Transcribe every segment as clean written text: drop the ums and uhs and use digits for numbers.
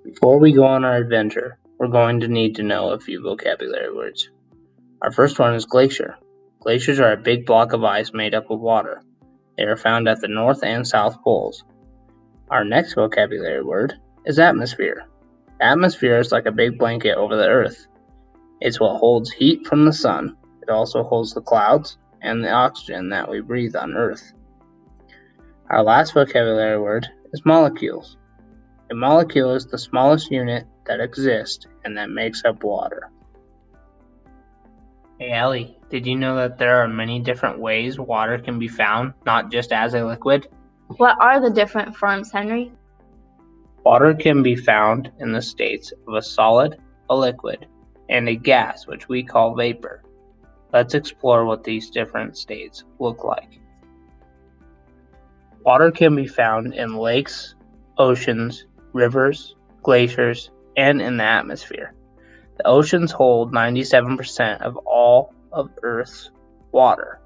Before we go on our adventure, we're going to need to know a few vocabulary words. Our first one is glacier. Glaciers are a big block of ice made up of water. They are found at the North and South Poles. Our next vocabulary word is atmosphere. Atmosphere is like a big blanket over the earth. It's what holds heat from the sun. It also holds the clouds and the oxygen that we breathe on Earth. Our last vocabulary word is molecules. A molecule is the smallest unit that exists and that makes up water. Hey Ellie, did you know that there are many different ways water can be found, not just as a liquid? What are the different forms, Henry? Water can be found in the states of a solid, a liquid, and a gas, which we call vapor. Let's explore what these different states look like. Water can be found in lakes, oceans, rivers, glaciers, and in the atmosphere. The oceans hold 97% of all of Earth's water,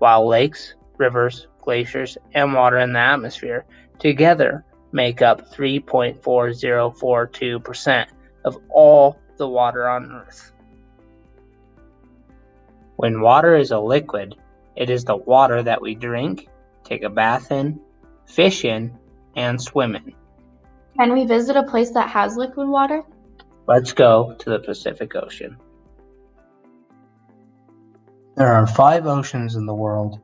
while lakes, rivers, glaciers, and water in the atmosphere together make up 3.4042% of all the water on Earth. When water is a liquid, it is the water that we drink, take a bath in, fish in, and swim in. Can we visit a place that has liquid water? Let's go to the Pacific Ocean. There are 5 oceans in the world.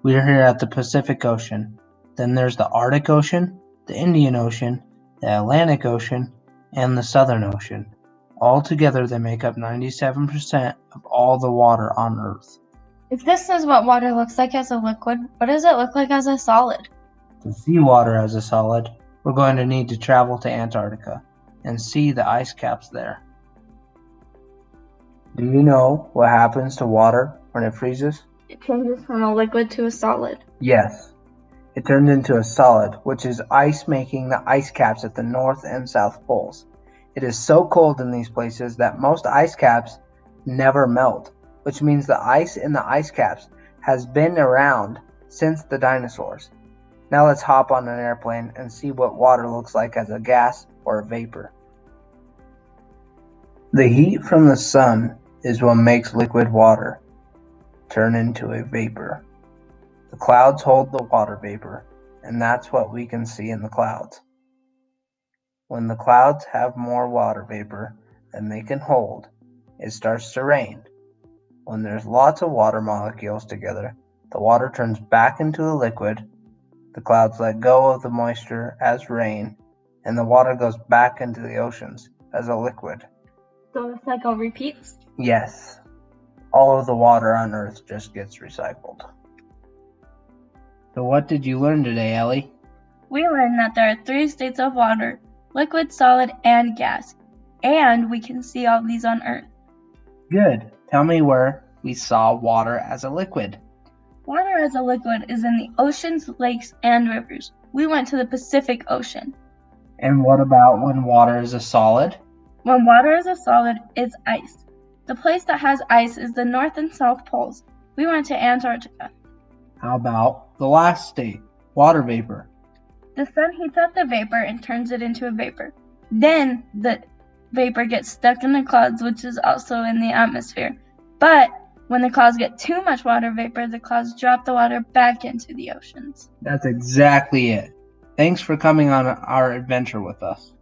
We are here at the Pacific Ocean. Then there's the Arctic Ocean, the Indian Ocean, the Atlantic Ocean, and the Southern Ocean. All together they make up 97% of all the water on Earth. If this is what water looks like as a liquid, what does it look like as a solid? To see water as a solid, we're going to need to travel to Antarctica and see the ice caps there. Do you know what happens to water when it freezes? It changes from a liquid to a solid. Yes. It turns into a solid, which is ice making the ice caps at the North and South Poles. It is so cold in these places that most ice caps never melt, which means the ice in the ice caps has been around since the dinosaurs. Now let's hop on an airplane and see what water looks like as a gas or a vapor. The heat from the sun is what makes liquid water turn into a vapor. The clouds hold the water vapor, and that's what we can see in the clouds. When the clouds have more water vapor than they can hold, it starts to rain. When there's lots of water molecules together, the water turns back into a liquid. The clouds let go of the moisture as rain, and the water goes back into the oceans as a liquid. So the cycle repeats? Yes. All of the water on Earth just gets recycled. So what did you learn today, Ellie? We learned that there are 3 states of water: liquid, solid, and gas. And we can see all these on Earth. Good. Tell me where we saw water as a liquid. Water as a liquid is in the oceans, lakes, and rivers. We went to the Pacific Ocean. And what about when water is a solid? When water is a solid, it's ice. The place that has ice is the North and South Poles. We went to Antarctica. How about the last state, water vapor? The sun heats up the vapor and turns it into a vapor. Then the vapor gets stuck in the clouds, which is also in the atmosphere. But when the clouds get too much water vapor, the clouds drop the water back into the oceans. That's exactly it. Thanks for coming on our adventure with us.